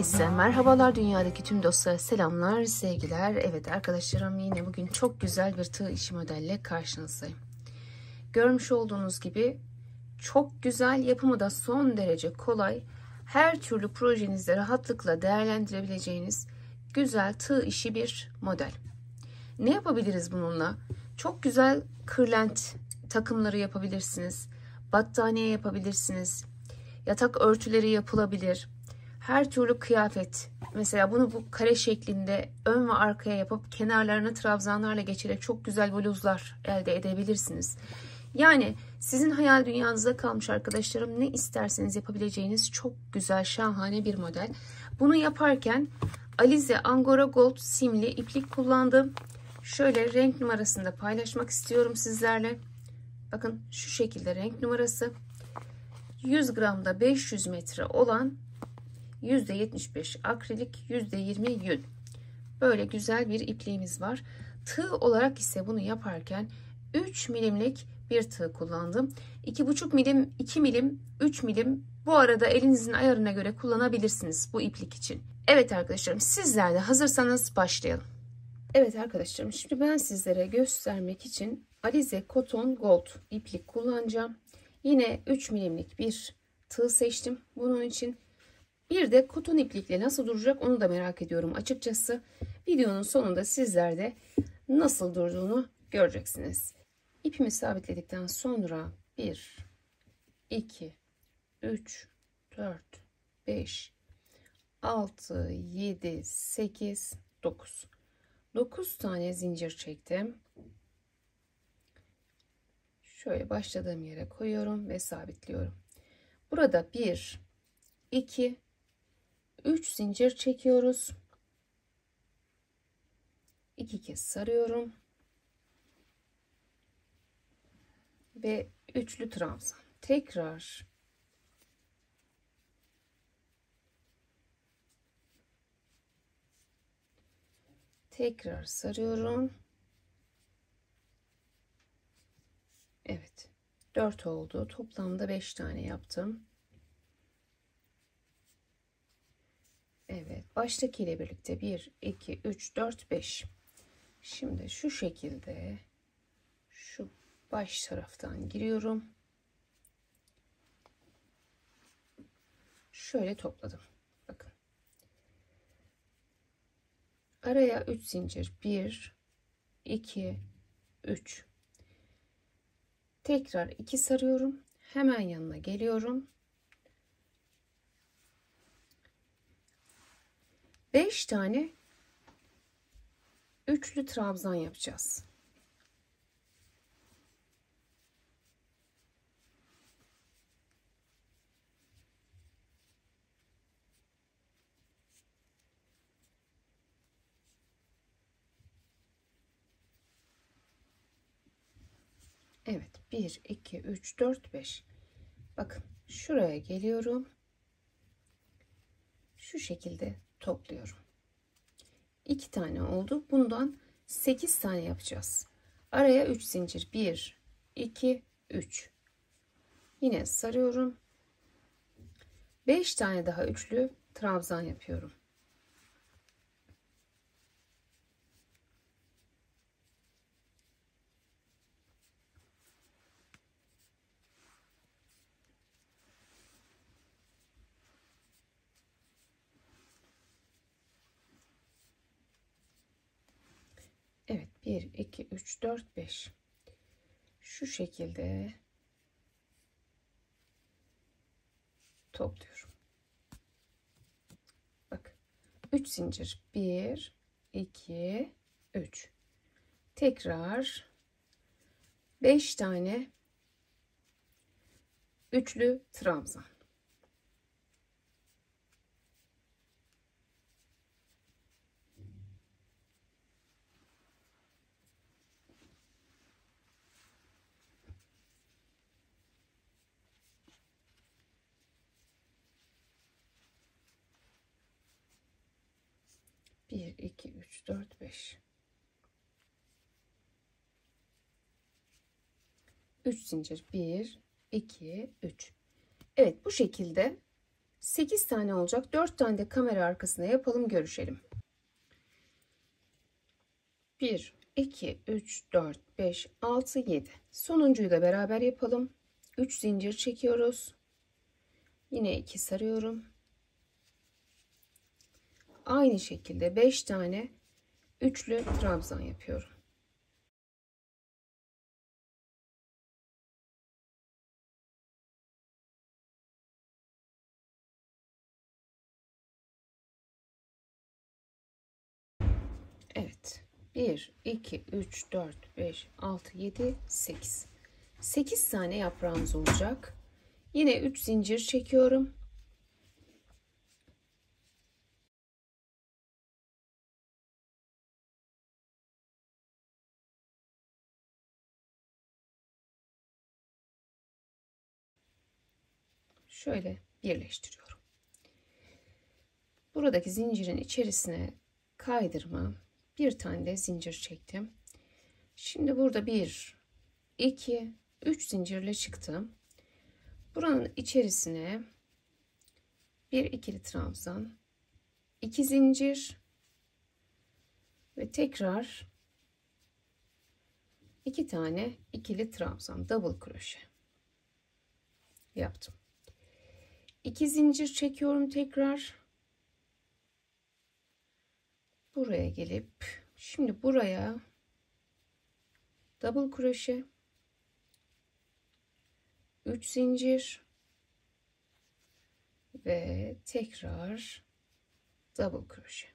Herkese merhabalar, dünyadaki tüm dostlara selamlar, sevgiler. Evet arkadaşlarım, yine bugün çok güzel bir tığ işi modelle karşınızdayım. Görmüş olduğunuz gibi çok güzel, yapımı da son derece kolay, her türlü projenizde rahatlıkla değerlendirebileceğiniz güzel tığ işi bir model. Ne yapabiliriz bununla? Çok güzel kırlent takımları yapabilirsiniz, battaniye yapabilirsiniz, yatak örtüleri yapılabilir. Her türlü kıyafet, mesela bunu bu kare şeklinde ön ve arkaya yapıp kenarlarını trabzanlarla geçerek çok güzel bluzlar elde edebilirsiniz. Yani sizin hayal dünyanızda kalmış arkadaşlarım, ne isterseniz yapabileceğiniz çok güzel, şahane bir model. Bunu yaparken Alize Angora Gold simli iplik kullandım. Şöyle renk numarasını da paylaşmak istiyorum sizlerle. Bakın şu şekilde renk numarası. 100 gramda 500 metre olan %75 akrilik, %20 yün. Böyle güzel bir ipliğimiz var. Tığ olarak ise bunu yaparken 3 milimlik bir tığ kullandım. 2,5 milim, 2 milim, 3 milim, bu arada elinizin ayarına göre kullanabilirsiniz bu iplik için. Evet arkadaşlarım, sizler de hazırsanız başlayalım. Evet arkadaşlarım, şimdi ben sizlere göstermek için Alize Cotton Gold iplik kullanacağım. Yine 3 milimlik bir tığ seçtim bunun için. Bir de koton iplikle nasıl duracak onu da merak ediyorum açıkçası. Videonun sonunda sizler de nasıl durduğunu göreceksiniz. İpimi sabitledikten sonra 1, 2, 3, 4, 5, 6, 7, 8, 9. 9 tane zincir çektim. Şöyle başladığım yere koyuyorum ve sabitliyorum. Burada 1, 2, 3 zincir çekiyoruz. 2 kez sarıyorum. Ve üçlü trabzan. Tekrar sarıyorum. Evet. 4 oldu. Toplamda 5 tane yaptım. Evet. Baştaki ile birlikte 1, 2, 3, 4, 5. Şimdi şu şekilde şu baş taraftan giriyorum. Şöyle topladım. Bakın. Araya 3 zincir. 1, 2, 3. Tekrar 2 sarıyorum. Hemen yanına geliyorum. 5 tane üçlü trabzan yapacağız. Evet, 1, 2, 3, 4, 5. Bakın şuraya geliyorum. Şu şekilde topluyorum. 2 tane oldu. Bundan 8 tane yapacağız. Araya 3 zincir. 1, 2, 3. Yine sarıyorum. 5 tane daha üçlü trabzan yapıyorum. Evet, 1, 2, 3, 4, 5. Şu şekilde topluyorum. Bak, 3 zincir. 1, 2, 3. Tekrar 5 tane üçlü trabzan. Bir, iki, üç, dört, beş. 3 zincir. 1, 2, 3. Evet, bu şekilde 8 tane olacak. 4 tane de kamera arkasına yapalım, görüşelim. 1, 2, 3, 4, 5, 6, 7. Sonuncuyu da beraber yapalım. 3 zincir çekiyoruz. Yine 2 sarıyorum. Aynı şekilde 5 tane üçlü trabzan yapıyorum. Evet. 1, 2, 3, 4, 5, 6, 7, 8. 8 tane yaprağımız olacak. Yine 3 zincir çekiyorum. Şöyle birleştiriyorum. Buradaki zincirin içerisine kaydırma, bir tane de zincir çektim. Şimdi burada 1, 2, 3 zincirle çıktım. Buranın içerisine bir ikili trabzan, 2 zincir ve tekrar 2 tane ikili trabzan, double kroşe yaptım. 2 zincir çekiyorum tekrar. Buraya gelip şimdi buraya double kroşe, 3 zincir ve tekrar double kroşe.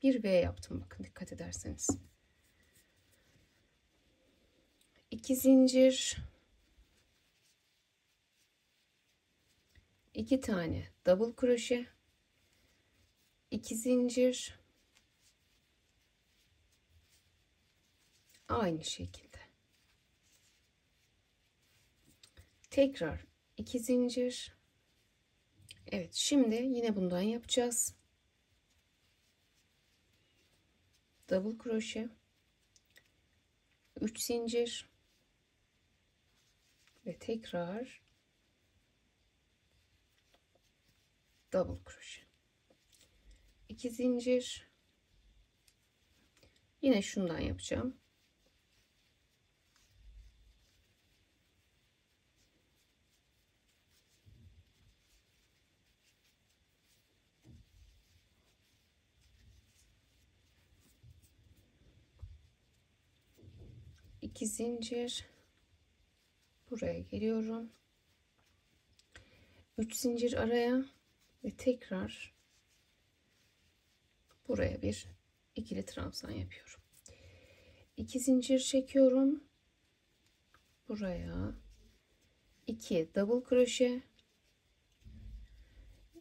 Bir V yaptım, bakın dikkat ederseniz. 2 zincir, 2 tane double kroşe, 2 zincir, aynı şekilde tekrar 2 zincir. Evet, şimdi yine bundan yapacağız. Double kroşe, 3 zincir ve tekrar double kroşe, 2 zincir. Yine şundan yapacağım. İki zincir, buraya geliyorum, 3 zincir araya ve tekrar buraya bir ikili trabzan yapıyorum. 2 zincir çekiyorum, buraya 2 double kroşe,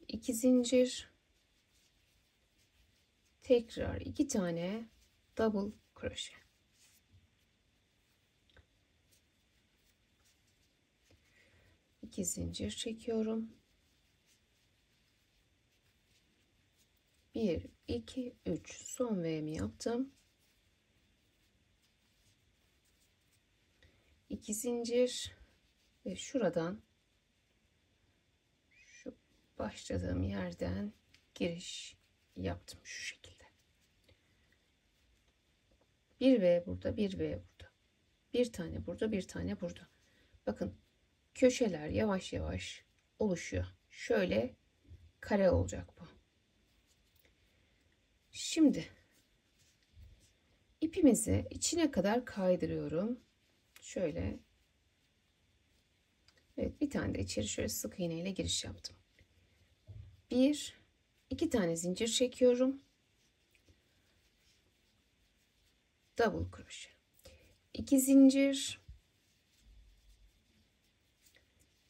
2 zincir, tekrar 2 tane double kroşe. İki zincir çekiyorum. 1, 2, 3 son V'mi yaptım. 2 zincir ve şuradan, şu başladığım yerden giriş yaptım şu şekilde. Bir V burada, bir V burada. Bir tane burada, bir tane burada. Bakın köşeler yavaş yavaş oluşuyor. Şöyle kare olacak bu. Şimdi ipimizi içine kadar kaydırıyorum. Şöyle. Evet, bir tane de içeri şöyle sık iğne ile giriş yaptım. 1, 2 tane zincir çekiyorum. Double kroşe. 2 zincir.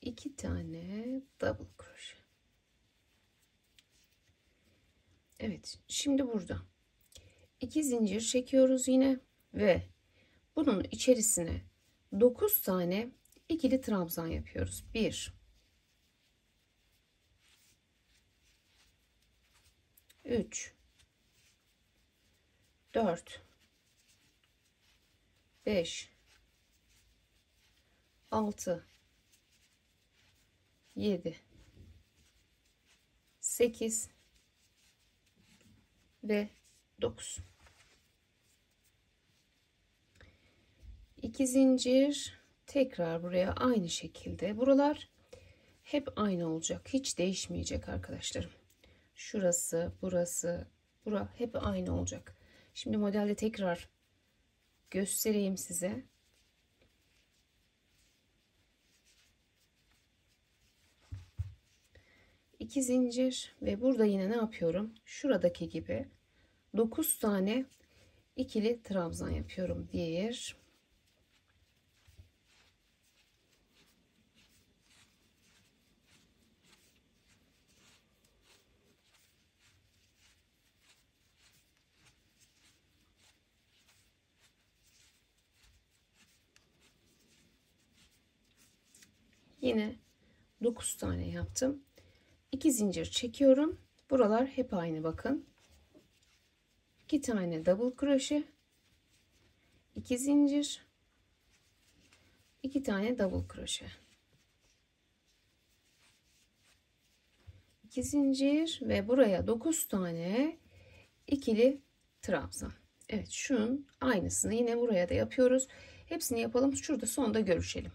2 tane double kroşe. Evet, şimdi burada 2 zincir çekiyoruz yine ve bunun içerisine 9 tane ikili trabzan yapıyoruz. 1, 3, 4, 5, 6, 7, 8 ve 9. 2 zincir, tekrar buraya aynı şekilde. Buralar hep aynı olacak, hiç değişmeyecek arkadaşlarım. Şurası, burası, bura hep aynı olacak. Şimdi modelde tekrar göstereyim size. İki zincir ve burada yine ne yapıyorum? Şuradaki gibi 9 tane ikili trabzan yapıyorum. 1, yine 9 tane yaptım. 2 zincir çekiyorum. Buralar hep aynı, bakın. 2 tane double crochet, 2 zincir, 2 tane double crochet, 2 zincir ve buraya 9 tane ikili trabzan. Evet, şunun aynısını yine buraya da yapıyoruz. Hepsini yapalım. Şurada sonda görüşelim.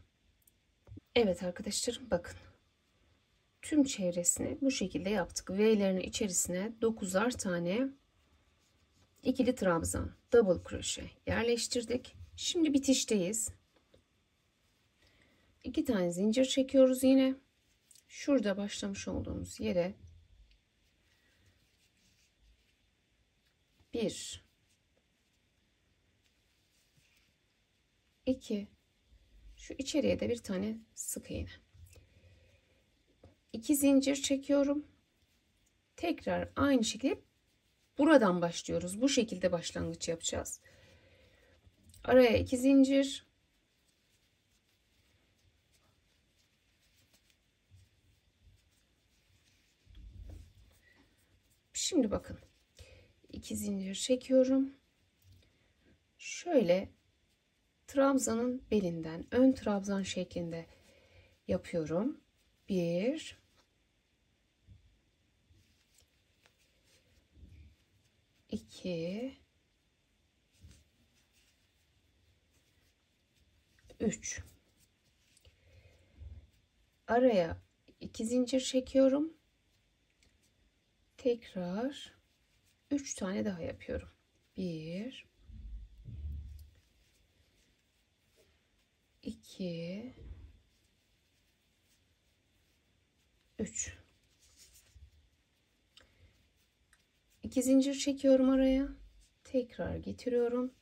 Evet arkadaşlarım, bakın. Tüm çevresini bu şekilde yaptık. V'lerin içerisine 9'ar tane ikili trabzan, double crochet yerleştirdik. Şimdi bitişteyiz. 2 tane zincir çekiyoruz yine. Şurada başlamış olduğumuz yere 1, 2, şu içeriye de bir tane sık iğne. 2 zincir çekiyorum. Tekrar aynı şekilde buradan başlıyoruz. Bu şekilde başlangıç yapacağız. Araya 2 zincir. Şimdi bakın. 2 zincir çekiyorum. Şöyle trabzanın belinden ön trabzan şeklinde yapıyorum. 1, 2, 3. Araya 2 zincir çekiyorum. Tekrar 3 tane daha yapıyorum. 1, 2, 3. 2 zincir çekiyorum araya. Tekrar getiriyorum.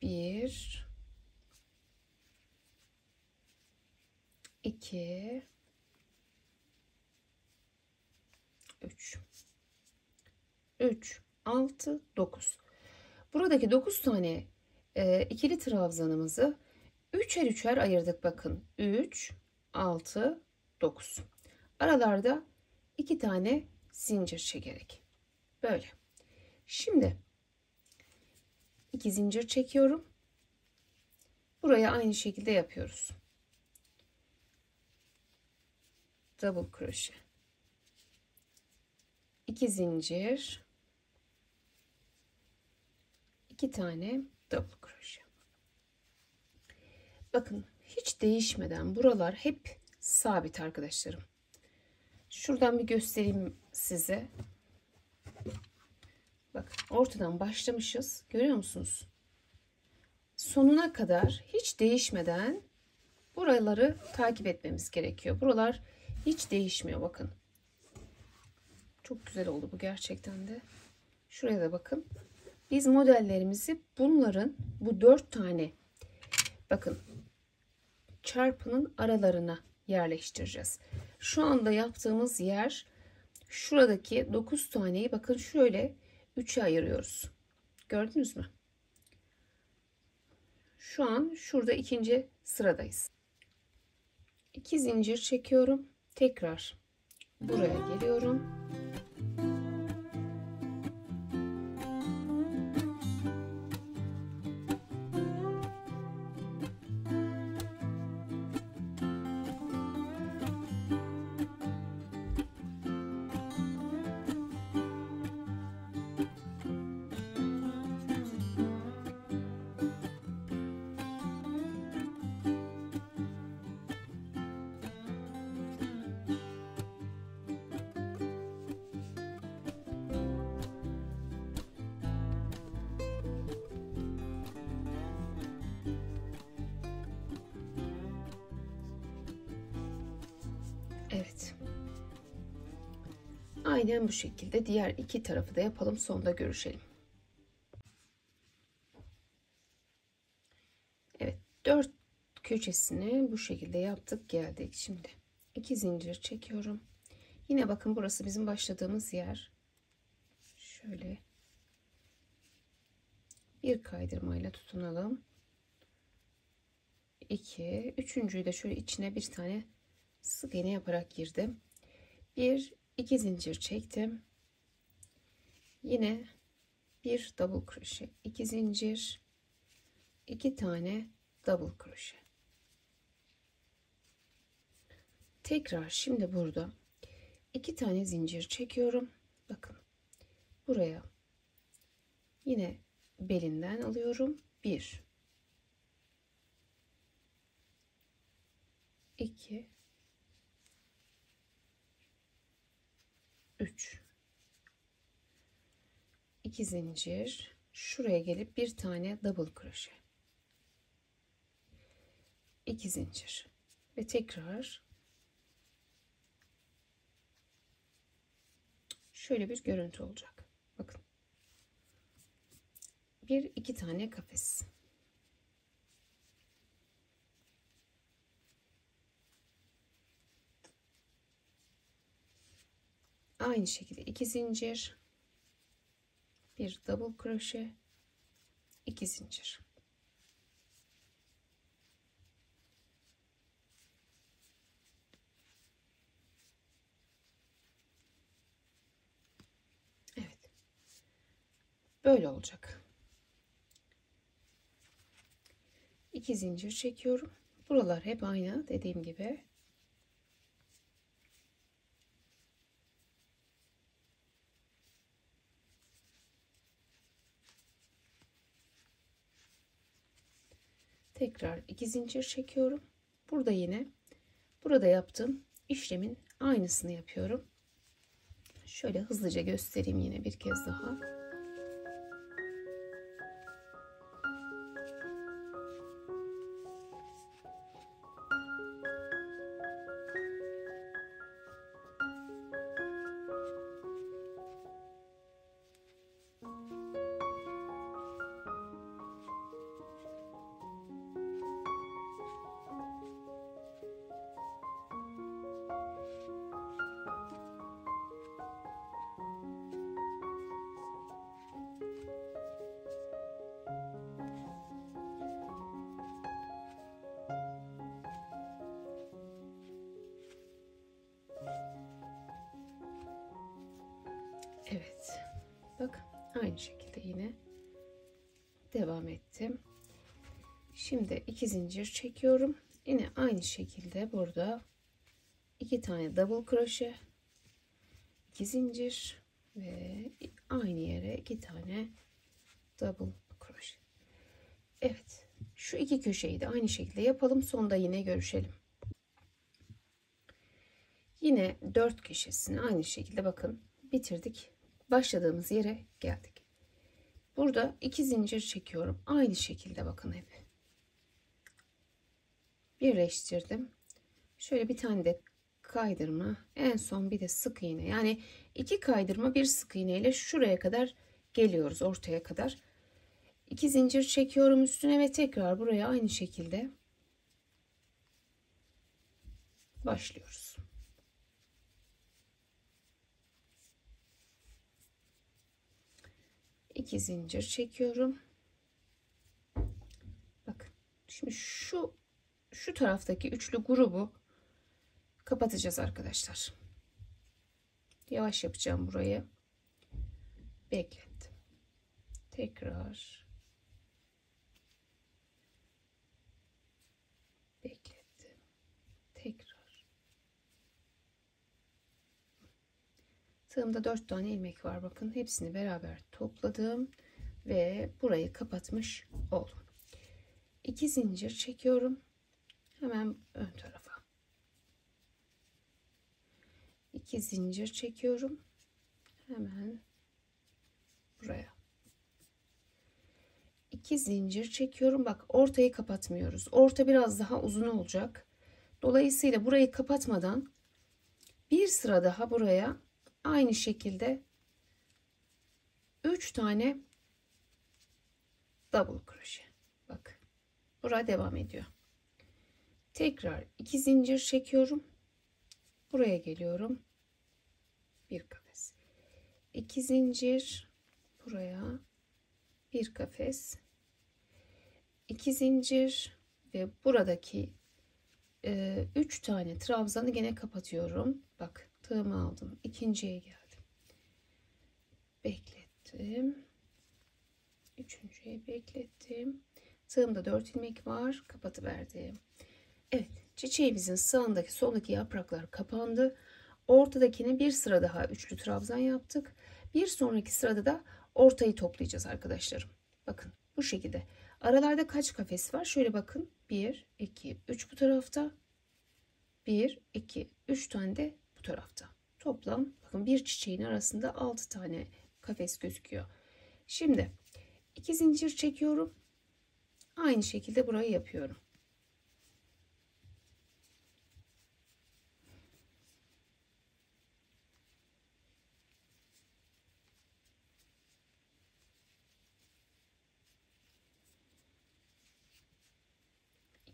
1, 2, 3. 3, 6, 9. Buradaki 9 tane ikili trabzanımızı üçer üçer ayırdık. Bakın 3, 6, 9. Aralarda 2 tane zincir çekerek. Böyle. Şimdi 2 zincir çekiyorum. Buraya aynı şekilde yapıyoruz. Double crochet. 2 zincir. 2 tane double crochet. Bakın hiç değişmeden buralar hep sabit arkadaşlarım. Şuradan bir göstereyim size. Bak, ortadan başlamışız. Görüyor musunuz? Sonuna kadar hiç değişmeden buraları takip etmemiz gerekiyor. Buralar hiç değişmiyor, bakın. Çok güzel oldu bu gerçekten de. Şuraya da bakın. Biz modellerimizi bunların bu 4 tane, bakın, çarpının aralarına yerleştireceğiz. Şu anda yaptığımız yer şuradaki 9 taneyi, bakın şöyle 3'e ayırıyoruz. Gördünüz mü? Şu an şurada ikinci sıradayız. 2 zincir çekiyorum. Tekrar buraya geliyorum. Aynen bu şekilde diğer iki tarafı da yapalım, sonunda görüşelim. Evet, 4 köşesini bu şekilde yaptık, geldik. Şimdi 2 zincir çekiyorum. Yine bakın, burası bizim başladığımız yer. Şöyle bir kaydırmayla tutunalım. 2, üçüncüyü de şöyle içine bir tane sık iğne yaparak girdim. 1, 2 zincir çektim. Yine bir double kroşe, 2 zincir, 2 tane double kroşe. Tekrar şimdi burada 2 tane zincir çekiyorum. Bakın buraya yine belinden alıyorum. 1, 2, 3, 2 zincir, şuraya gelip bir tane double kroşe, 2 zincir ve tekrar şöyle bir görüntü olacak. Bakın, bir iki tane kafes, aynı şekilde 2 zincir, bir double kroşe, 2 zincir. Evet, böyle olacak. 2 zincir çekiyorum. Buralar hep aynı dediğim gibi. Tekrar 2 zincir çekiyorum. Burada yine burada yaptığım işlemin aynısını yapıyorum. Şöyle hızlıca göstereyim yine bir kez daha. Evet, bak aynı şekilde yine devam ettim. Şimdi 2 zincir çekiyorum. Yine aynı şekilde burada 2 tane double kroşe, 2 zincir ve aynı yere 2 tane double kroşe. Evet, şu iki köşeyi de aynı şekilde yapalım, sonunda yine görüşelim. Yine 4 köşesini aynı şekilde bakın bitirdik. Başladığımız yere geldik. Burada 2 zincir çekiyorum. Aynı şekilde bakın hep. Birleştirdim. Şöyle bir tane de kaydırma. En son bir de sık iğne. Yani 2 kaydırma, bir sık iğne ile şuraya kadar geliyoruz, ortaya kadar. 2 zincir çekiyorum üstüne ve tekrar buraya aynı şekilde başlıyoruz. İki zincir çekiyorum. Bakın şimdi şu taraftaki üçlü grubu kapatacağız arkadaşlar. Yavaş yapacağım burayı. Beklettim. Tekrar beklettim. Tekrar. Tığımda 4 tane ilmek var. Bakın hepsini beraber topladım ve burayı kapatmış oldum. 2 zincir çekiyorum. Hemen ön tarafa. 2 zincir çekiyorum. Hemen buraya. 2 zincir çekiyorum. Bak ortayı kapatmıyoruz. Orta biraz daha uzun olacak. Dolayısıyla burayı kapatmadan bir sıra daha buraya aynı şekilde 3 tane double kroşe. Bak, buraya devam ediyor. Tekrar 2 zincir çekiyorum. Buraya geliyorum. Bir kafes. 2 zincir buraya, bir kafes. 2 zincir ve buradaki 3 tane trabzanı gene kapatıyorum. Bak, tığımı aldım. İkinciye geldim. Beklettim. Üçüncüye beklettim. Tığımda 4 ilmek var. Kapatıverdim. Evet, çiçeğimizin sağındaki soldaki yapraklar kapandı. Ortadakine bir sıra daha üçlü trabzan yaptık. Bir sonraki sırada da ortayı toplayacağız arkadaşlarım. Bakın bu şekilde. Aralarda kaç kafes var? Şöyle bakın. 1, 2, 3 bu tarafta. 1, 2, 3 tane de bu tarafta. Toplam bakın bir çiçeğin arasında 6 tane kafes gözüküyor. Şimdi 2 zincir çekiyorum. Aynı şekilde burayı yapıyorum.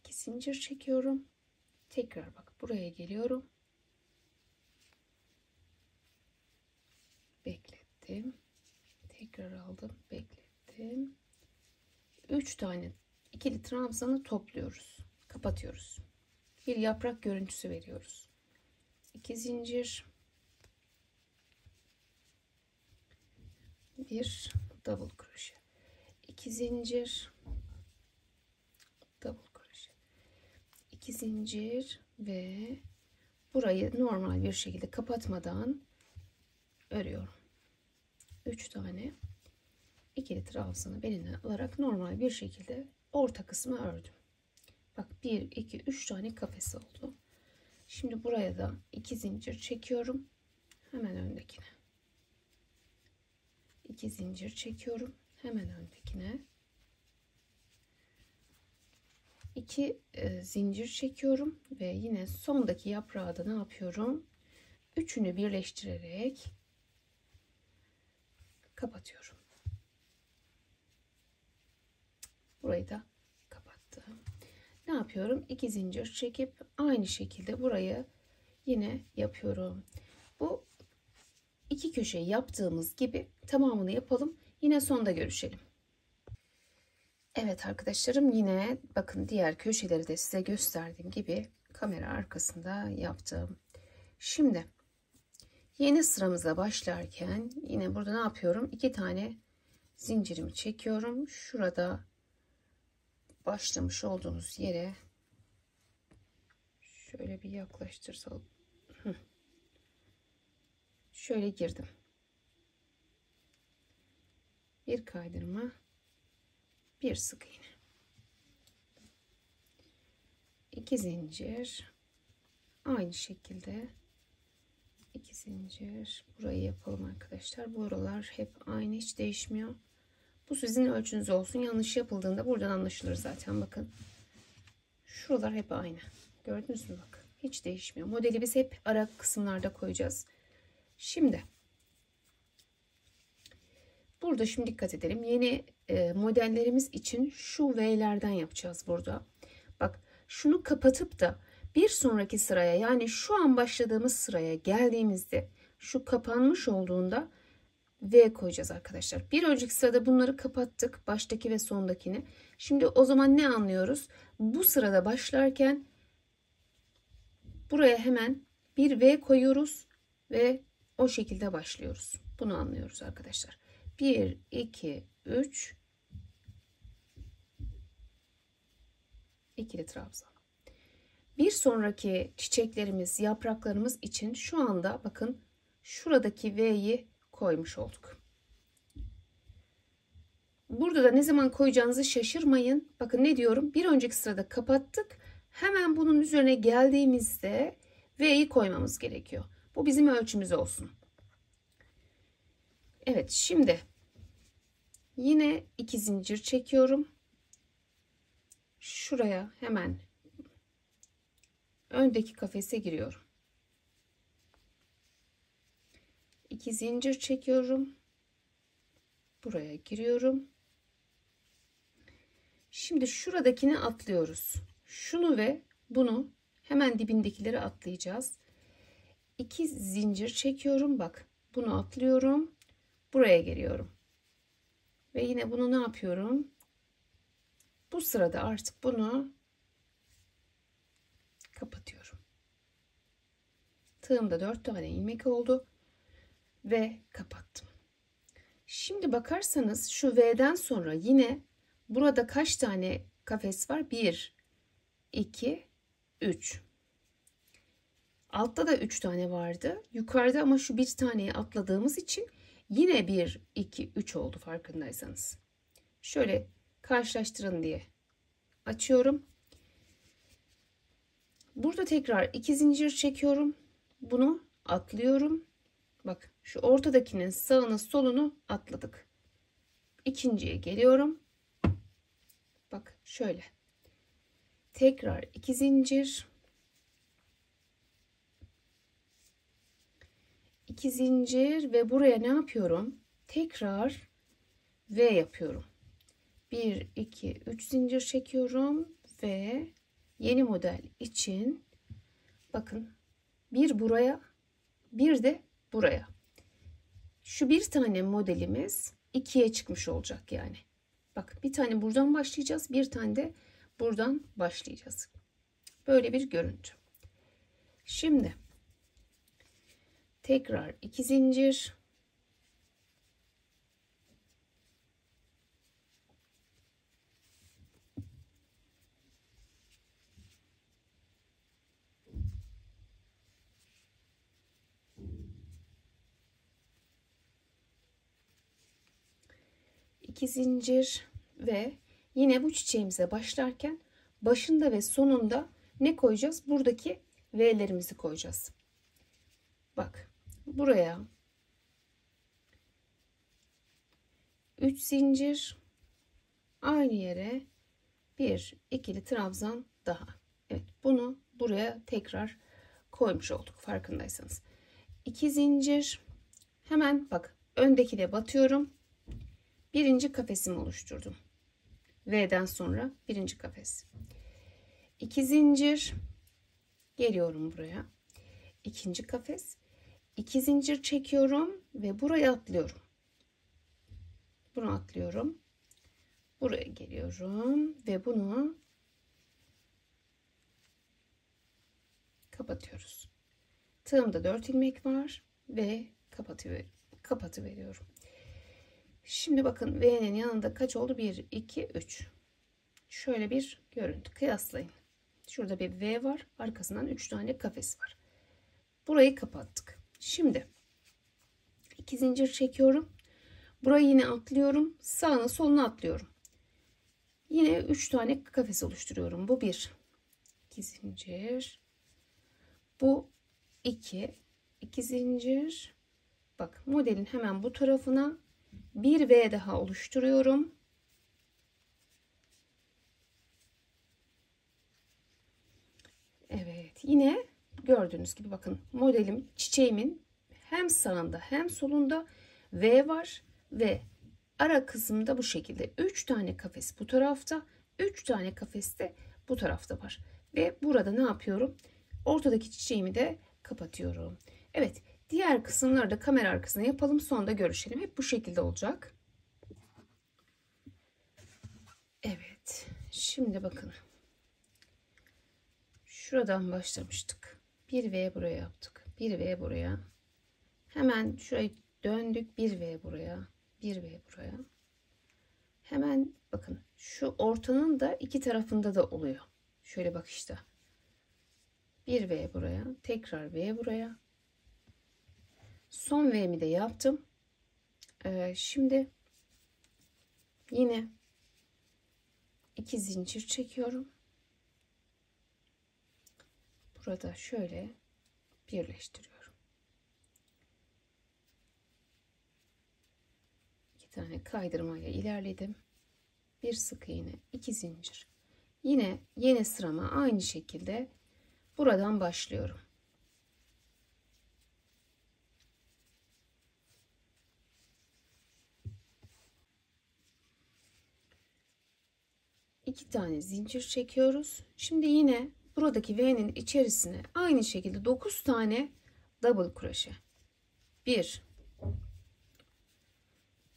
Zincir çekiyorum. Tekrar bak buraya geliyorum. Beklettim. Tekrar aldım. Beklettim. 3 tane ikili trabzanı topluyoruz. Kapatıyoruz. Bir yaprak görüntüsü veriyoruz. 2 zincir. Bir double kroşe. 2 zincir. Double kroşe. 2 zincir ve burayı normal bir şekilde kapatmadan örüyorum. 3 tane ikili trabzanı beline alarak normal bir şekilde orta kısmı ördüm. Bak 1, 2, 3 tane kafes oldu. Şimdi buraya da 2 zincir çekiyorum. Hemen öndekine. 2 zincir çekiyorum. Hemen öndekine. 2 zincir çekiyorum ve yine sondaki yaprağı da ne yapıyorum? Üçünü birleştirerek kapatıyorum. Burayı da kapattım. Ne yapıyorum? 2 zincir çekip aynı şekilde burayı yine yapıyorum. Bu iki köşeyi yaptığımız gibi tamamını yapalım. Yine sonda görüşelim. Evet arkadaşlarım, yine bakın diğer köşeleri de size gösterdiğim gibi kamera arkasında yaptım. Şimdi yeni sıramıza başlarken yine burada ne yapıyorum? 2 tane zincirimi çekiyorum. Şurada başlamış olduğumuz yere şöyle bir yaklaştırsam. Şöyle girdim. Bir kaydırma, bir sık iğne. 2 zincir. Aynı şekilde 2 zincir. Burayı yapalım arkadaşlar. Buralar hep aynı, hiç değişmiyor. Bu sizin ölçünüz olsun. Yanlış yapıldığında buradan anlaşılır zaten. Bakın. Şuralar hep aynı. Gördünüz mü bak. Hiç değişmiyor. Modeli biz hep ara kısımlarda koyacağız. Şimdi burada şimdi dikkat edelim. Yeni modellerimiz için şu V'lerden yapacağız burada. Bak, şunu kapatıp da bir sonraki sıraya, yani şu an başladığımız sıraya geldiğimizde şu kapanmış olduğunda V koyacağız arkadaşlar. Bir önceki sırada bunları kapattık. Baştaki ve sondakini. Şimdi o zaman ne anlıyoruz? Bu sırada başlarken buraya hemen bir V koyuyoruz ve o şekilde başlıyoruz. Bunu anlıyoruz arkadaşlar. 1, 2, 3 ikili trabzan. Bir sonraki çiçeklerimiz, yapraklarımız için şu anda bakın şuradaki V'yi koymuş olduk. Burada da ne zaman koyacağınızı şaşırmayın. Bakın ne diyorum? Bir önceki sırada kapattık. Hemen bunun üzerine geldiğimizde V'yi koymamız gerekiyor. Bu bizim ölçümüz olsun. Evet, şimdi yine 2 zincir çekiyorum. Şuraya hemen öndeki kafese giriyorum. 2 zincir çekiyorum. Buraya giriyorum. Şimdi şuradakini atlıyoruz. Şunu ve bunu hemen dibindekileri atlayacağız. 2 zincir çekiyorum. Bak, bunu atlıyorum. Buraya geliyorum. Ve yine bunu ne yapıyorum? Bu sırada artık bunu kapatıyorum. Tığımda 4 tane ilmek oldu ve kapattım. Şimdi bakarsanız şu V'den sonra yine burada kaç tane kafes var? 1, 2, 3. Altta da 3 tane vardı. Yukarıda ama şu bir taneyi atladığımız için yine 1, 2, 3 oldu farkındaysanız. Şöyle karşılaştırın diye açıyorum. Burada tekrar 2 zincir çekiyorum. Bunu atlıyorum. Bak, şu ortadakinin sağını solunu atladık. İkinciye geliyorum. Bak şöyle. Tekrar 2 zincir. 2 zincir ve buraya ne yapıyorum? Tekrar V yapıyorum. 1, 2, 3 zincir çekiyorum ve yeni model için bakın, bir buraya, bir de buraya. Şu bir tane modelimiz 2'ye çıkmış olacak yani. Bak, bir tane buradan başlayacağız, bir tane de buradan başlayacağız. Böyle bir görüntü. Şimdi tekrar 2 zincir. İki zincir ve yine bu çiçeğimize başlarken başında ve sonunda ne koyacağız? Buradaki V'lerimizi koyacağız. Bak, buraya 3 zincir, aynı yere bir ikili trabzan daha. Evet, bunu buraya tekrar koymuş olduk farkındaysanız. 2 zincir, hemen bak öndekine batıyorum. Birinci kafesimi oluşturdum. V'den sonra birinci kafes. 2 zincir, geliyorum buraya. İkinci kafes. 2 zincir çekiyorum ve buraya atlıyorum. Bunu atlıyorum. Buraya geliyorum ve bunu kapatıyoruz. Tığımda 4 ilmek var ve kapatıveriyorum. Şimdi bakın, V'nin yanında kaç oldu? 1, 2, 3. Şöyle bir görüntü. Kıyaslayın. Şurada bir V var. Arkasından 3 tane kafes var. Burayı kapattık. Şimdi 2 zincir çekiyorum. Burayı yine atlıyorum. Sağına soluna atlıyorum. Yine 3 tane kafes oluşturuyorum. Bu 1. 2 zincir. Bu 2. 2 zincir. Bak, modelin hemen bu tarafına bir V daha oluşturuyorum. Evet, yine gördüğünüz gibi bakın, modelim, çiçeğimin hem sağında hem solunda V var ve ara kısımda bu şekilde 3 tane kafes bu tarafta, 3 tane kafes de bu tarafta var. Ve burada ne yapıyorum? Ortadaki çiçeğimi de kapatıyorum. Evet, diğer kısımları da kamera arkasına yapalım, sonra da görüşelim. Hep bu şekilde olacak. Evet, şimdi bakın. Şuradan başlamıştık. Bir V buraya yaptık. Bir V buraya. Hemen şurayı döndük. Bir V buraya. Bir V buraya. Hemen bakın, şu ortanın da iki tarafında da oluyor. Şöyle bak işte. Bir V buraya. Tekrar V buraya. Son V'mi de yaptım. Şimdi yine 2 zincir çekiyorum. Burada şöyle birleştiriyorum. 2 tane kaydırmayla ilerledim. Bir sık iğne, 2 zincir. Yine yeni sırama aynı şekilde buradan başlıyorum. 2 tane zincir çekiyoruz. Şimdi yine buradaki V'nin içerisine aynı şekilde 9 tane double kroşe. 1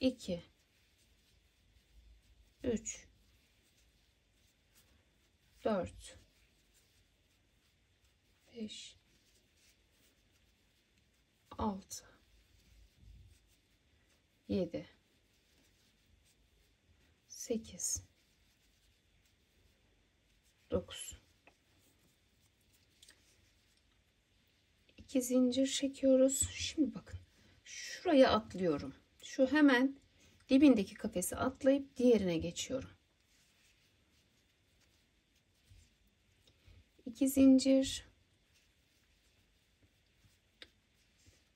2 3 4 5 6 7 8 9 2 zincir çekiyoruz. Şimdi bakın şuraya atlıyorum. Şu hemen dibindeki kafesi atlayıp diğerine geçiyorum. 2 zincir,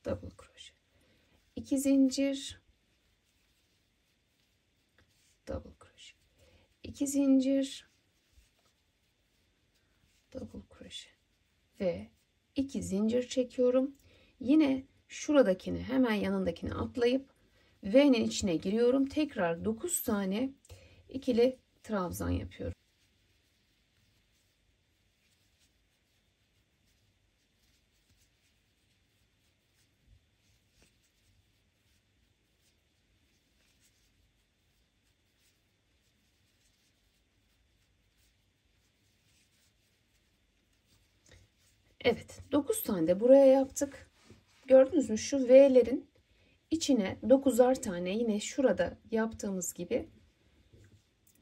double kroşe, 2 zincir, double kroşe, 2 zincir, double kroşe ve 2 zincir çekiyorum. Yine şuradakini hemen yanındakini atlayıp V'nin içine giriyorum. Tekrar 9 tane ikili trabzan yapıyorum. Evet, 9 tane de buraya yaptık. Gördünüz mü? Şu V'lerin içine 9'ar tane yine şurada yaptığımız gibi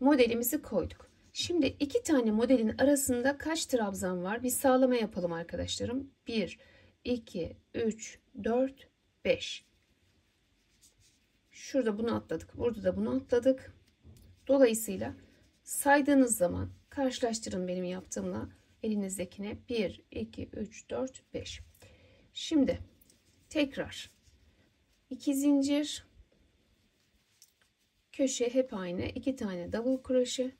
modelimizi koyduk. Şimdi iki tane modelin arasında kaç trabzan var? Bir sağlama yapalım arkadaşlarım. 1, 2, 3, 4, 5. Şurada bunu atladık. Burada da bunu atladık. Dolayısıyla saydığınız zaman karşılaştırın benim yaptığımla elinizdekine. 1, 2, 3, 4, 5. Şimdi tekrar 2 zincir, köşe hep aynı, 2 tane double kroşe,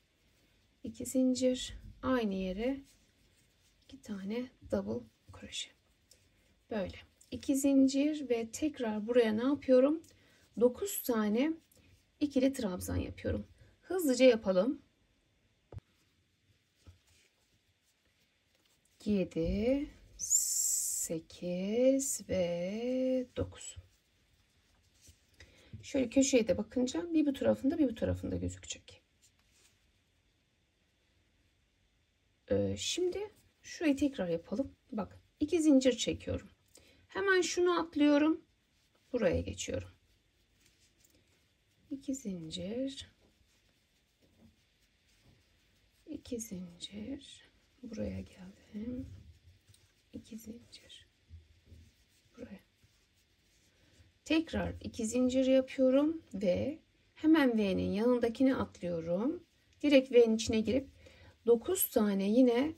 2 zincir, aynı yere 2 tane double kroşe. Böyle 2 zincir ve tekrar buraya ne yapıyorum? 9 tane ikili trabzan yapıyorum. Hızlıca yapalım. 7, 8 ve 9. Şöyle köşeye de bakınca bir bu tarafında bir bu tarafında gözükecek. Şimdi şurayı tekrar yapalım. Bak 2 zincir çekiyorum. Hemen şunu atlıyorum. Buraya geçiyorum. 2 zincir. 2 zincir. Buraya geldim. 2 zincir. Buraya. Tekrar 2 zincir yapıyorum ve hemen V'nin yanındakine atlıyorum. Direkt V'nin içine girip 9 tane yine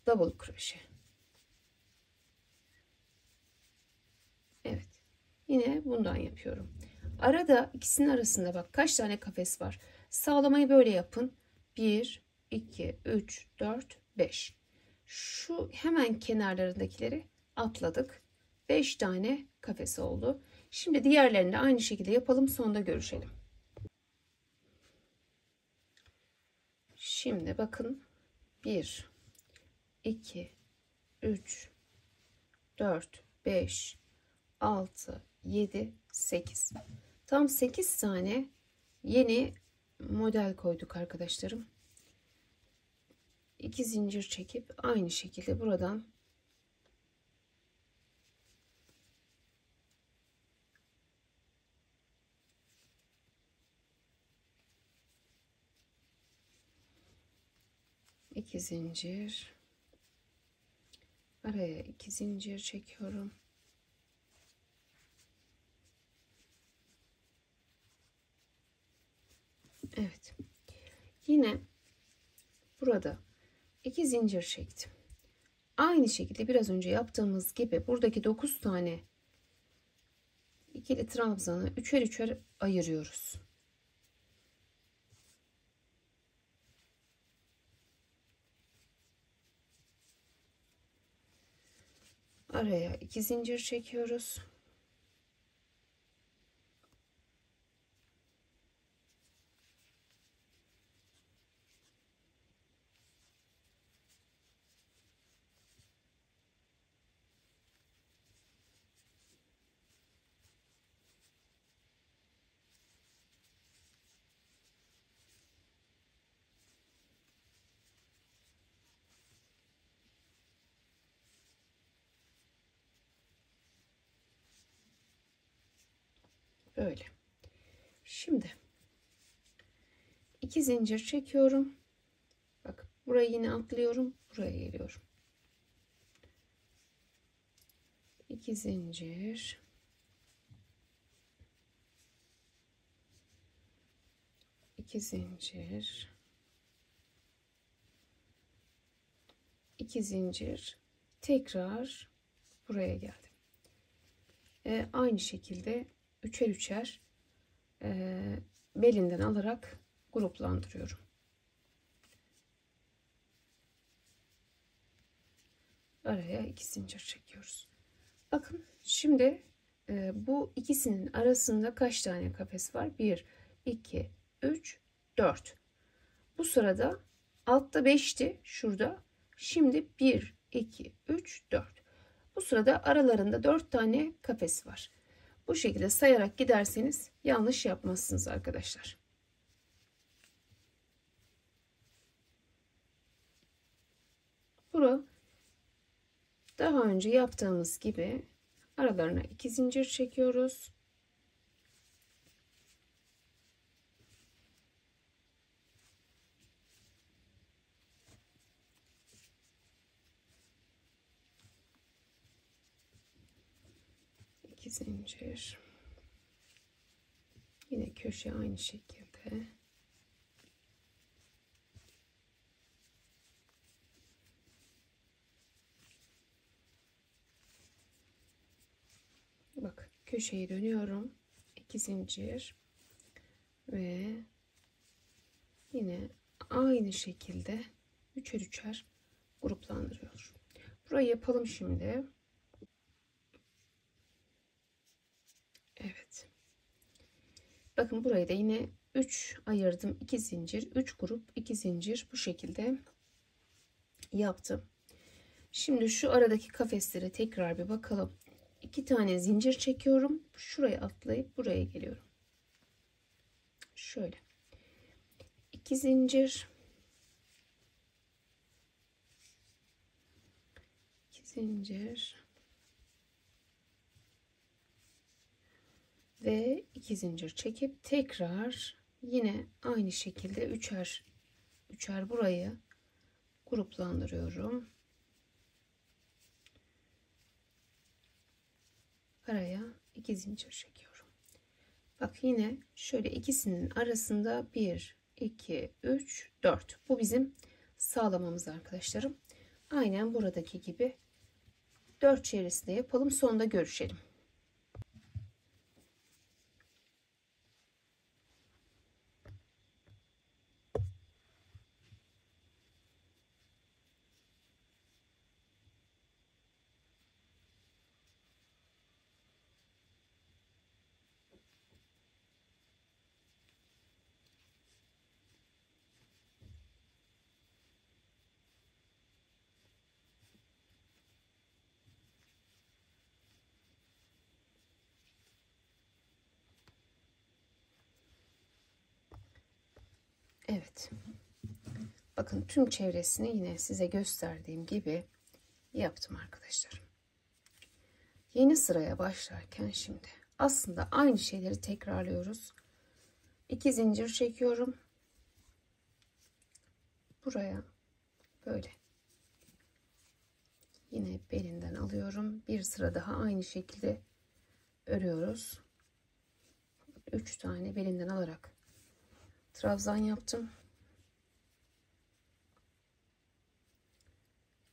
double kroşe. Evet. Yine bundan yapıyorum. Arada ikisinin arasında bak kaç tane kafes var. Sağlamayı böyle yapın. 1, 2, 3, 4, 5. Şu hemen kenarlarındakileri atladık. 5 tane kafesi oldu. Şimdi diğerlerini de aynı şekilde yapalım. Sonunda görüşelim. Şimdi bakın. 1, 2, 3, 4, 5, 6, 7, 8. Tam 8 tane yeni model koyduk arkadaşlarım. 2 zincir çekip aynı şekilde buradan iki zincir, araya 2 zincir çekiyorum. Evet. Yine burada 2 zincir çektim. Aynı şekilde biraz önce yaptığımız gibi buradaki 9 tane ikili trabzanı üçer üçer ayırıyoruz. Araya 2 zincir çekiyoruz. Böyle. Şimdi 2 zincir çekiyorum. Bak burayı yine atlıyorum. Buraya geliyorum. 2 zincir. 2 zincir. 2 zincir. Tekrar buraya geldim. Aynı şekilde üçer üçer belinden alarak gruplandırıyorum. Araya 2 zincir çekiyoruz. Bakın şimdi bu ikisinin arasında kaç tane kafes var? 1, 2, 3, 4. Bu sırada altta 5'ti şurada. Şimdi 1, 2, 3, 4. Bu sırada aralarında 4 tane kafes var. Bu şekilde sayarak giderseniz yanlış yapmazsınız arkadaşlar. Bura daha önce yaptığımız gibi aralarına 2 zincir çekiyoruz. Zincir. Yine köşe aynı şekilde. Bak köşeyi dönüyorum. 2 zincir ve yine aynı şekilde üçer üçer gruplandırıyoruz. Burayı yapalım şimdi. Evet. Bakın burayı da yine 3 ayırdım. 2 zincir, 3 grup, 2 zincir bu şekilde yaptım. Şimdi şu aradaki kafeslere tekrar bir bakalım. 2 tane zincir çekiyorum. Şuraya atlayıp buraya geliyorum. Şöyle. 2 zincir. 2 zincir. Ve 2 zincir çekip tekrar yine aynı şekilde üçer burayı gruplandırıyorum. Araya 2 zincir çekiyorum. Bak yine şöyle ikisinin arasında 1, 2, 3, 4. Bu bizim sağlamamız arkadaşlarım. Aynen buradaki gibi 4 çevresinde yapalım. Sonunda görüşelim. Evet. Bakın tüm çevresini yine size gösterdiğim gibi yaptım arkadaşlar. Yeni sıraya başlarken şimdi aslında aynı şeyleri tekrarlıyoruz. 2 zincir çekiyorum. Buraya böyle. Yine belinden alıyorum. Bir sıra daha aynı şekilde örüyoruz. 3 tane belinden alarak trabzan yaptım.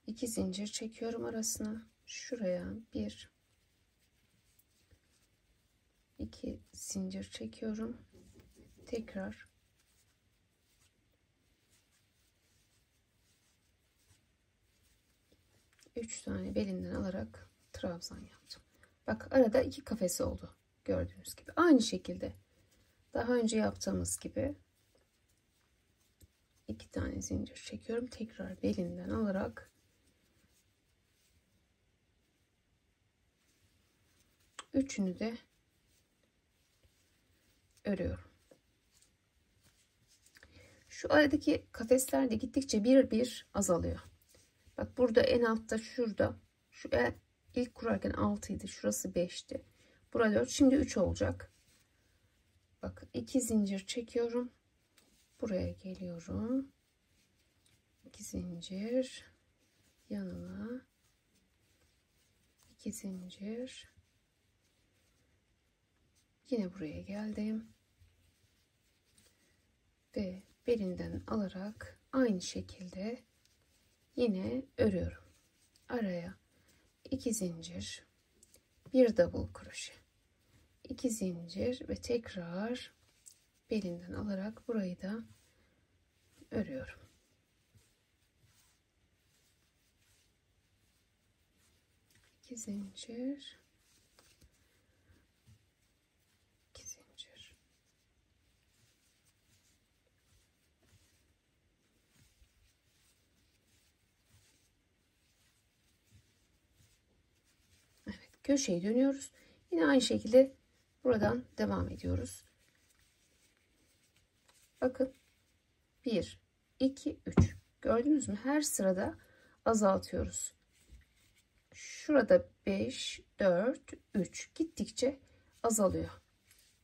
2 zincir çekiyorum arasına. Şuraya 1, 2 zincir çekiyorum. Tekrar 3 tane belinden alarak trabzan yaptım. Bak arada 2 kafes oldu. Gördüğünüz gibi. Aynı şekilde daha önce yaptığımız gibi 2 tane zincir çekiyorum. Tekrar belinden alarak üçünü de örüyorum. Şu aradaki kafesler de gittikçe bir bir azalıyor. Bak burada en altta şurada şu ilk kurarken 6 idi. Şurası 5'ti. Burada 4. Şimdi 3 olacak. Bak 2 zincir çekiyorum. Buraya geliyorum. 2 zincir yanına, 2 zincir, yine buraya geldim ve belinden alarak aynı şekilde yine örüyorum. Araya 2 zincir, bir double kroşe, 2 zincir ve tekrar belinden alarak burayı da örüyorum. 2 zincir, 2 zincir. Evet, köşeyi dönüyoruz. Yine aynı şekilde buradan devam ediyoruz. Bakın 1 2 3, gördünüz mü? Her sırada azaltıyoruz. Şurada 5 4 3 gittikçe azalıyor.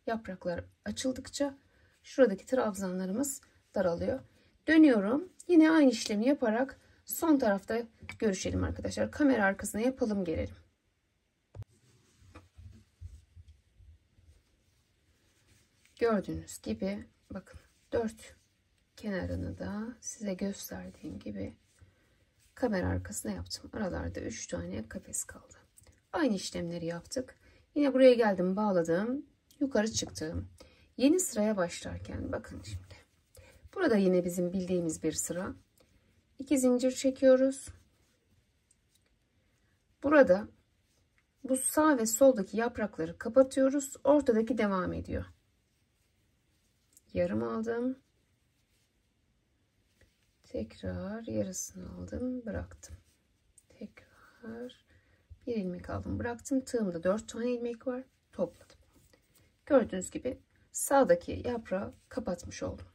Yapraklar açıldıkça şuradaki trabzanlarımız daralıyor. Dönüyorum. Yine aynı işlemi yaparak son tarafta görüşelim arkadaşlar. Kamera arkasına yapalım, gelelim. Gördüğünüz gibi bakın 4 kenarını da size gösterdiğim gibi kamera arkasına yaptım. Aralarda 3 tane kafes kaldı. Aynı işlemleri yaptık. Yine buraya geldim, bağladım, yukarı çıktım. Yeni sıraya başlarken bakın şimdi. Burada yine bizim bildiğimiz bir sıra. 2 zincir çekiyoruz. Burada bu sağ ve soldaki yaprakları kapatıyoruz. Ortadaki devam ediyor. Yarım aldım. Tekrar yarısını aldım, bıraktım. Tekrar bir ilmek aldım, bıraktım. Tığımda 4 tane ilmek var, topladım. Gördüğünüz gibi sağdaki yaprağı kapatmış oldum.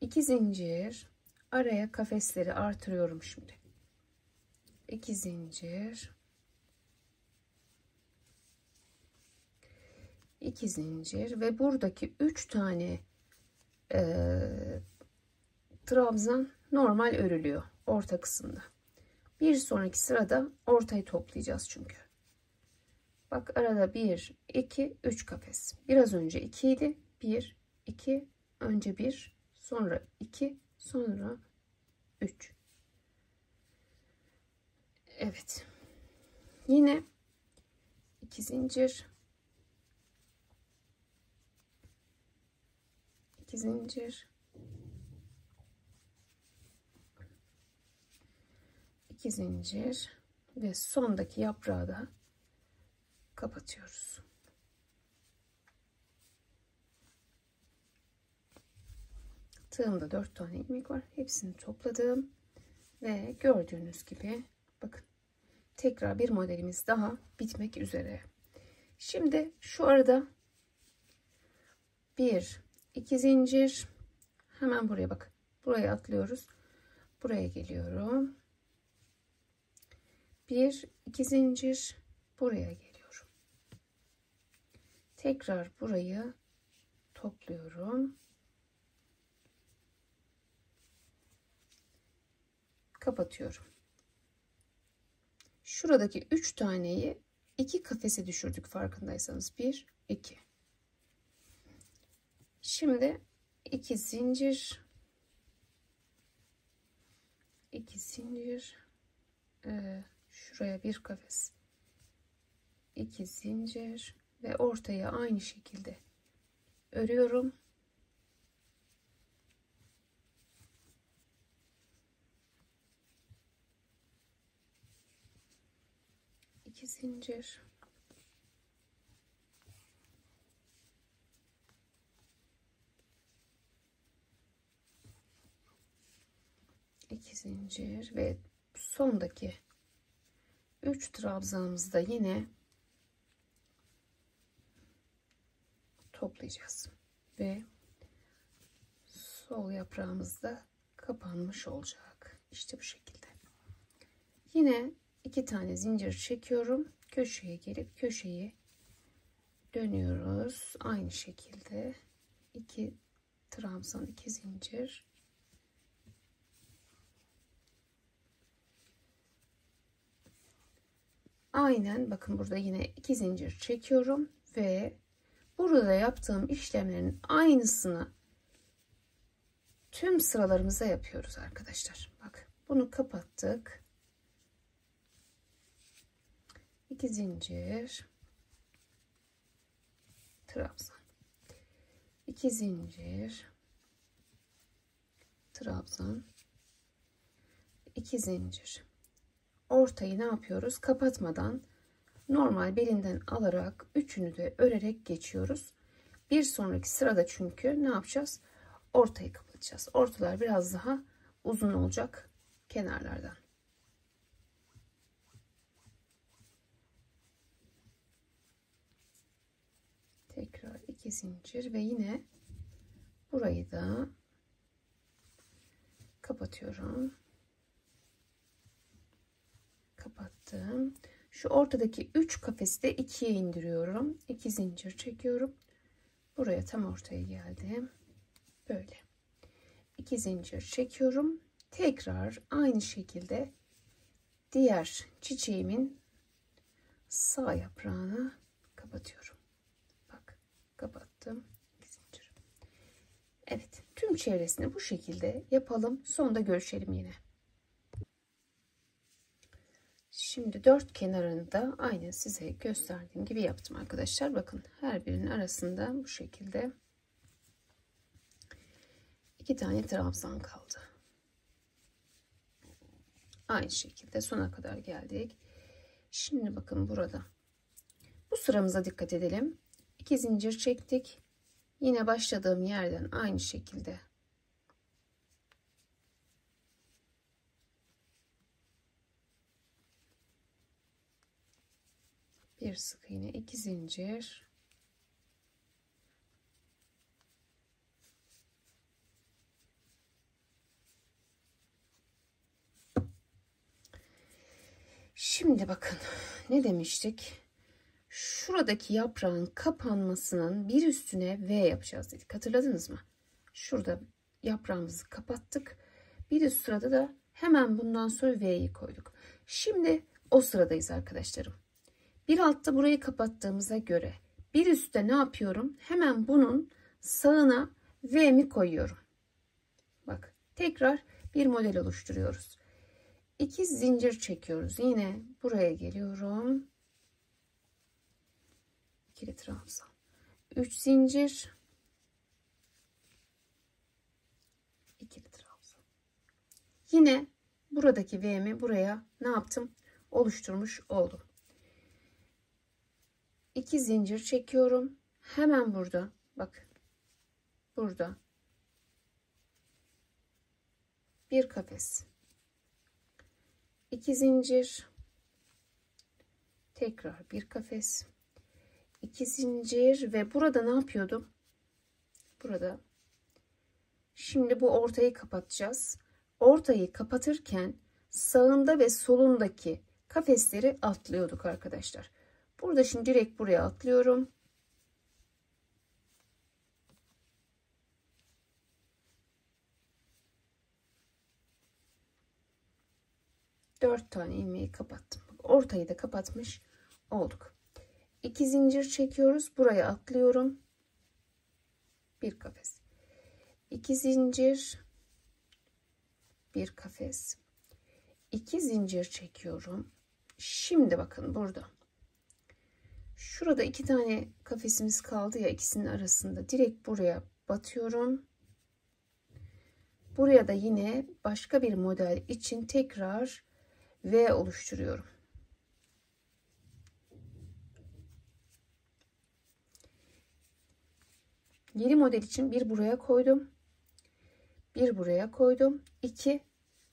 2 zincir, araya kafesleri artırıyorum şimdi. 2 zincir, 2 zincir ve buradaki 3 tane trabzan normal örülüyor orta kısımda. Bir sonraki sırada ortayı toplayacağız çünkü. Bak arada 1 2 3 kafes. Biraz önce 2 idi. 1 2, önce 1, sonra 2, sonra 3. Evet. Yine 2 zincir, 2 zincir, 2 zincir ve sondaki yaprağı da kapatıyoruz. Tığımda 4 tane ilmek var. Hepsini topladım ve gördüğünüz gibi bakın tekrar bir modelimiz daha bitmek üzere. Şimdi şu arada 1 2 zincir, hemen buraya bak, buraya atlıyoruz, buraya geliyorum, 1 2 zincir, buraya geliyorum, tekrar burayı topluyorum, kapatıyorum. Şuradaki 3 taneyi 2 kafese düşürdük farkındaysanız, 1 2. Şimdi 2 zincir, 2 zincir, şuraya bir kafes, 2 zincir ve ortaya aynı şekilde örüyorum. İki zincir, iki zincir ve sondaki 3 trabzanımızda yine toplayacağız ve sol yaprağımız da kapanmış olacak. İşte bu şekilde. Yine 2 tane zincir çekiyorum. Köşeye gelip köşeyi Dönüyoruz. Aynı şekilde 2 trabzan, 2 zincir. Aynen bakın burada yine 2 zincir çekiyorum ve burada yaptığım işlemlerin aynısını tüm sıralarımıza yapıyoruz arkadaşlar. Bak bunu kapattık. 2 zincir, trabzan, 2 zincir, trabzan, 2 zincir. Ortayı ne yapıyoruz? Kapatmadan normal belinden alarak üçünü de örerek geçiyoruz. Bir sonraki sırada çünkü ne yapacağız? Ortayı kapatacağız. Ortalar biraz daha uzun olacak kenarlardan. Tekrar 2 zincir ve yine burayı da kapatıyorum. Kapattım. Şu ortadaki 3 kafesi de 2'ye indiriyorum. 2 zincir çekiyorum. Buraya tam ortaya geldim. Böyle. 2 zincir çekiyorum. Tekrar aynı şekilde diğer çiçeğimin sağ yaprağını kapatıyorum. Bak kapattım. 2 zincir. Evet. Tüm çevresini bu şekilde yapalım. Sonda görüşelim yine. Şimdi dört kenarını da aynı size gösterdiğim gibi yaptım arkadaşlar. Bakın her birinin arasında bu şekilde 2 tane trabzan kaldı. Aynı şekilde sona kadar geldik. Şimdi bakın burada bu sıramıza dikkat edelim. 2 zincir çektik. Yine başladığım yerden aynı şekilde bir sık iğne, 2 zincir, şimdi bakın ne demiştik? Şuradaki yaprağın kapanmasının bir üstüne V yapacağız dedik. Hatırladınız mı? Şurada yaprağımızı kapattık. Bir üst sırada da hemen bundan sonra V'yi koyduk. Şimdi o sıradayız arkadaşlarım. Bir altta burayı kapattığımıza göre bir üstte ne yapıyorum? Hemen bunun sağına V'mi koyuyorum. Bak tekrar bir model oluşturuyoruz. 2 zincir çekiyoruz. Yine buraya geliyorum. 2 trabzan. 3 zincir. 2 trabzan. Yine buradaki V'mi buraya ne yaptım? Oluşturmuş oldum. 2 zincir çekiyorum. Hemen burada. Bak. Burada. Bir kafes. 2 zincir. Tekrar bir kafes. 2 zincir ve burada ne yapıyordum? Burada. Şimdi bu ortayı kapatacağız. Ortayı kapatırken sağında ve solundaki kafesleri atlıyorduk arkadaşlar. Burada şimdi direkt buraya atlıyorum. Dört tane ilmeği kapattım. Ortayı da kapatmış olduk. 2 zincir çekiyoruz. Buraya atlıyorum. Bir kafes. 2 zincir. Bir kafes. 2 zincir çekiyorum. Şimdi bakın burada. Şurada 2 tane kafesimiz kaldı ya, ikisinin arasında. Direkt buraya batıyorum. Buraya da yine başka bir model için tekrar V oluşturuyorum. Yeni model için bir buraya koydum. Bir buraya koydum. 2.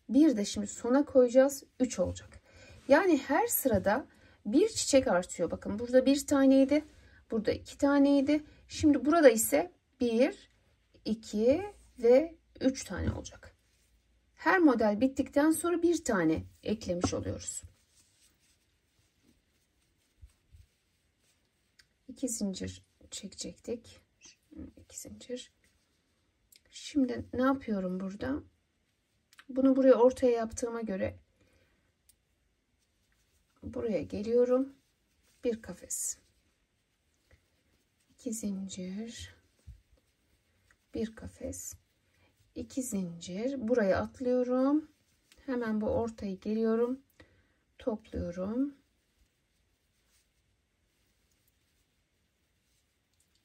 Bir de şimdi sona koyacağız. 3 olacak. Yani her sırada bir çiçek artıyor. Bakın burada bir taneydi. Burada 2 taneydi. Şimdi burada ise 1, 2 ve 3 tane olacak. Her model bittikten sonra bir tane eklemiş oluyoruz. 2 zincir çekecektik. 2 zincir. Şimdi ne yapıyorum burada? Bunu buraya ortaya yaptığıma göre buraya geliyorum. Bir kafes. 2 zincir. Bir kafes. 2 zincir. Buraya atlıyorum. Hemen bu ortayı geliyorum. Topluyorum.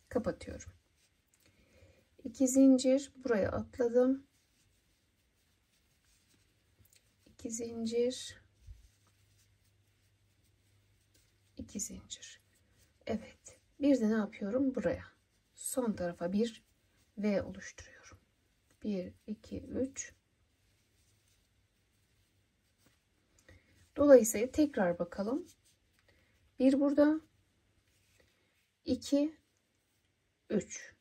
Kapatıyorum. 2 zincir. Buraya atladım. 2 zincir. 2 zincir. Evet. Bir de ne yapıyorum? Buraya. Son tarafa bir V oluşturuyorum. 1, 2, 3. Dolayısıyla tekrar bakalım. 1 burada. 2, 3.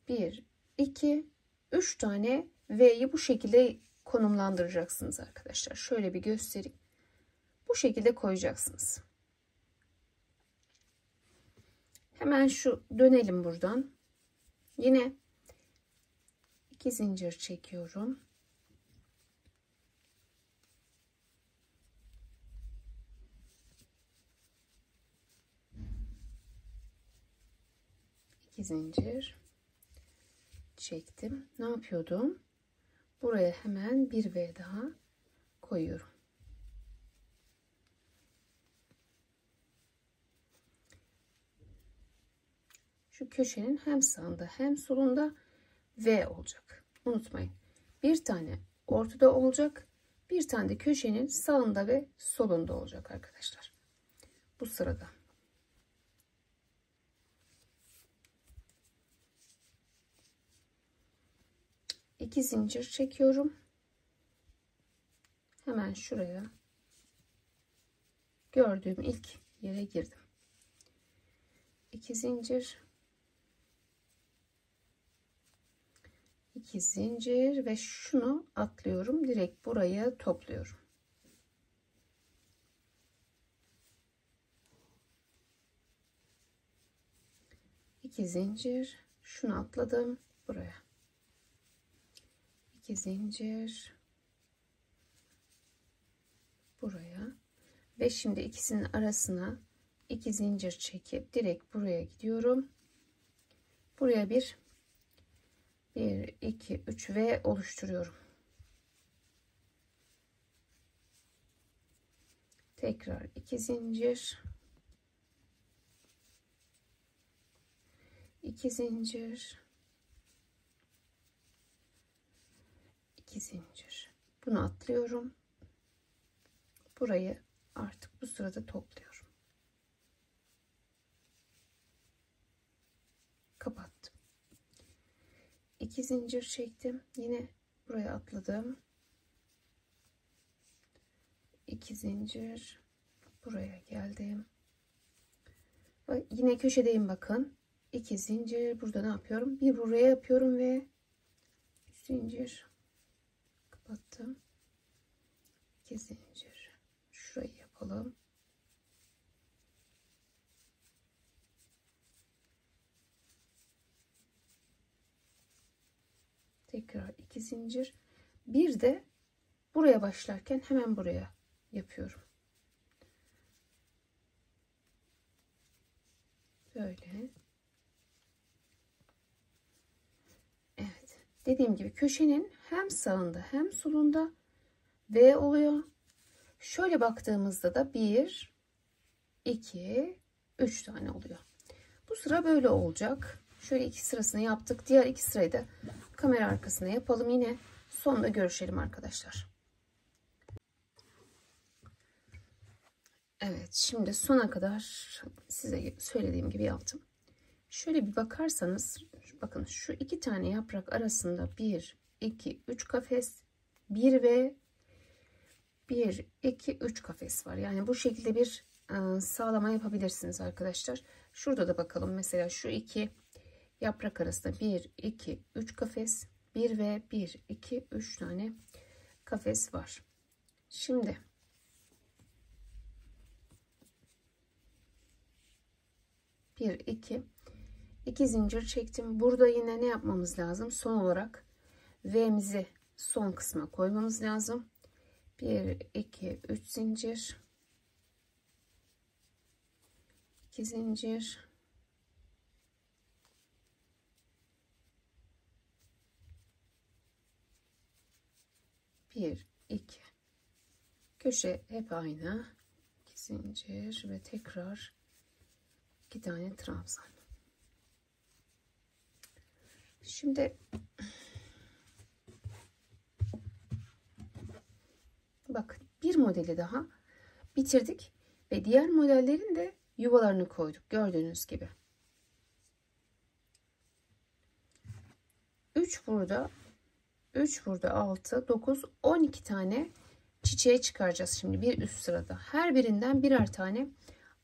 1, 2, 3 tane V'yi bu şekilde konumlandıracaksınız arkadaşlar. Şöyle bir göstereyim. Bu şekilde koyacaksınız. Hemen şu dönelim buradan. Yine 2 zincir çekiyorum. İki zincir çektim. Ne yapıyordum? Buraya hemen bir V daha koyuyorum. Şu köşenin hem sağında hem solunda V olacak. Unutmayın. Bir tane ortada olacak. Bir tane de köşenin sağında ve solunda olacak arkadaşlar. Bu sırada. İki zincir çekiyorum. Hemen şuraya gördüğüm ilk yere girdim. 2 zincir, 2 zincir ve şunu atlıyorum, direkt buraya topluyorum. İki zincir, şunu atladım buraya. 2 zincir buraya ve şimdi ikisinin arasına 2 zincir çekip direkt buraya gidiyorum. Buraya 1 2 3 ve oluşturuyorum. Tekrar 2 zincir, 2 zincir, 2 zincir. Bunu atlıyorum. Burayı artık bu sırada topluyorum. Kapattım. 2 zincir çektim. Yine buraya atladım. 2 zincir buraya geldim. Yine köşedeyim, bakın. 2 zincir burada ne yapıyorum? Bir buraya yapıyorum ve 3 zincir kapattım. 2 zincir şurayı yapalım. Tekrar 2 zincir. Bir de buraya başlarken hemen buraya yapıyorum. Böyle. Evet. Dediğim gibi köşenin hem sağında hem solunda V oluyor. Şöyle baktığımızda da 1, 2, 3 tane oluyor. Bu sıra böyle olacak. Şöyle 2 sırasını yaptık. Diğer 2 sırayı da kamera arkasına yapalım. Yine sonunda görüşelim arkadaşlar. Evet, şimdi sona kadar size söylediğim gibi yaptım. Şöyle bir bakarsanız, bakın şu 2 tane yaprak arasında 1, 2, 3 kafes, 1 ve 1, 2, 3 kafes var. Yani bu şekilde bir sağlama yapabilirsiniz arkadaşlar. Şurada da bakalım, mesela şu 2 yaprak arasında 1, 2, 3 kafes, 1 ve 1, 2, 3 tane kafes var. Şimdi 1 2 zincir çektim. Burada yine ne yapmamız lazım? Son olarak V'mizi son kısma koymamız lazım. 1 2 3 zincir, 2 zincir, 1 2, köşe hep aynı, 2 zincir ve tekrar 2 tane trabzan. Şimdi bak, bir modeli daha bitirdik ve diğer modellerin de yuvalarını koyduk gördüğünüz gibi. 3 burada, 3 burada, 6 9 12 tane çiçeğe çıkaracağız şimdi bir üst sırada. Her birinden birer tane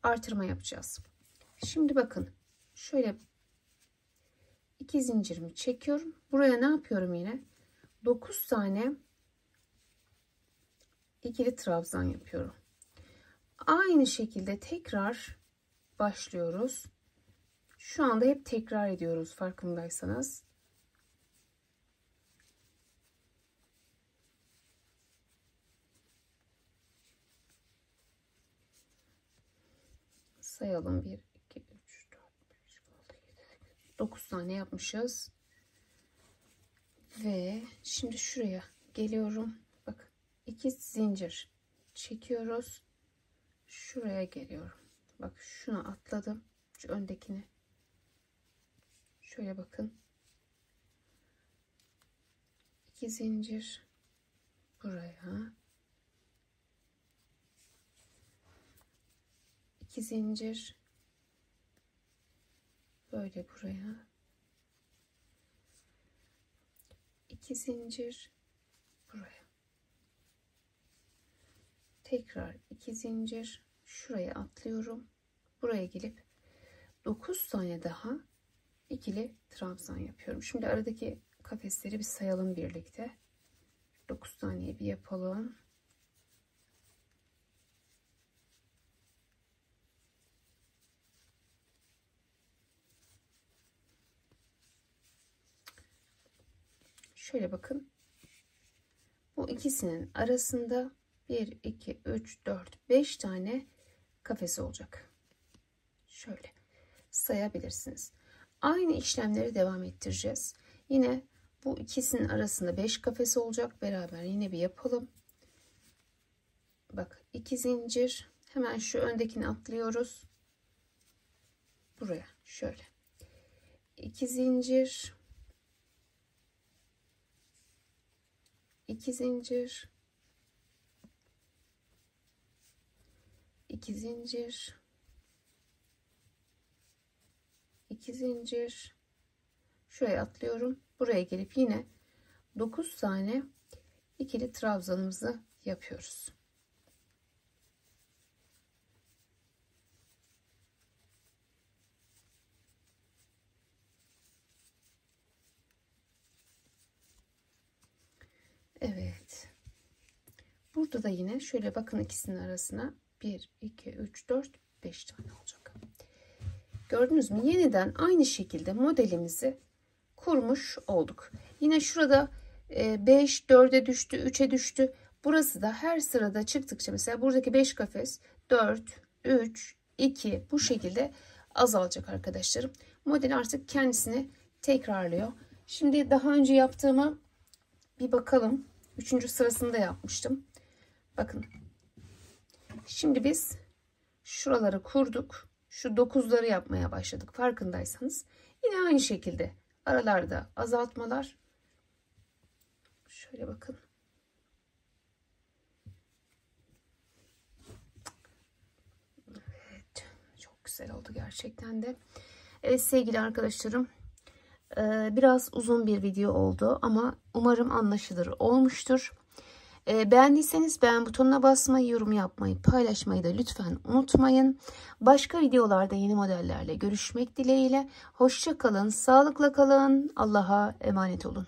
artırma yapacağız. Şimdi bakın, şöyle 2 zincirimi çekiyorum. Buraya ne yapıyorum yine? 9 tane ikili trabzan yapıyorum. Aynı şekilde tekrar başlıyoruz. Şu anda hep tekrar ediyoruz farkındaysanız. Sayalım. 1 2 3 4 5 6 7 8 9 tane yapmışız. Ve şimdi şuraya geliyorum. Bak, 2 zincir çekiyoruz. Şuraya geliyorum. Bak, şunu atladım. Şu öndekini. Şöyle bakın. 2 zincir buraya. 2 zincir böyle buraya. 2 zincir buraya. Tekrar 2 zincir şuraya atlıyorum. Buraya gelip 9 tane daha ikili trabzan yapıyorum. Şimdi aradaki kafesleri bir sayalım birlikte. 9 taneyi bir yapalım. Şöyle bakın. Bu ikisinin arasında 1 2 3 4 5 tane kafesi olacak. Şöyle sayabilirsiniz. Aynı işlemleri devam ettireceğiz. Yine bu ikisinin arasında 5 kafesi olacak. Beraber yine bir yapalım. Bak, 2 zincir, hemen şu öndekini atlıyoruz. Buraya şöyle 2 zincir, 2 zincir, 2 zincir, 2 zincir, şuraya atlıyorum. Buraya gelip yine 9 tane ikili trabzanımızı yapıyoruz. Evet. Burada da yine şöyle bakın, ikisinin arasına 1 2 3 4 5 tane olacak. Gördünüz mü? Yeniden aynı şekilde modelimizi kurmuş olduk. Yine şurada 5 4'e düştü, 3'e düştü. Burası da her sırada çıktıkça, mesela buradaki 5 kafes 4 3 2 bu şekilde azalacak arkadaşlarım. Model artık kendisini tekrarlıyor. Şimdi daha önce yaptığımı bir bakalım. 3. sırasında yapmıştım. Bakın. Şimdi biz şuraları kurduk. Şu 9'ları yapmaya başladık. Farkındaysanız. Yine aynı şekilde aralarda azaltmalar. Şöyle bakın. Evet. Çok güzel oldu gerçekten de. Evet sevgili arkadaşlarım. Biraz uzun bir video oldu ama umarım anlaşılır olmuştur. Beğendiyseniz beğen butonuna basmayı, yorum yapmayı, paylaşmayı da lütfen unutmayın. Başka videolarda yeni modellerle görüşmek dileğiyle. Hoşça kalın, sağlıkla kalın, Allah'a emanet olun.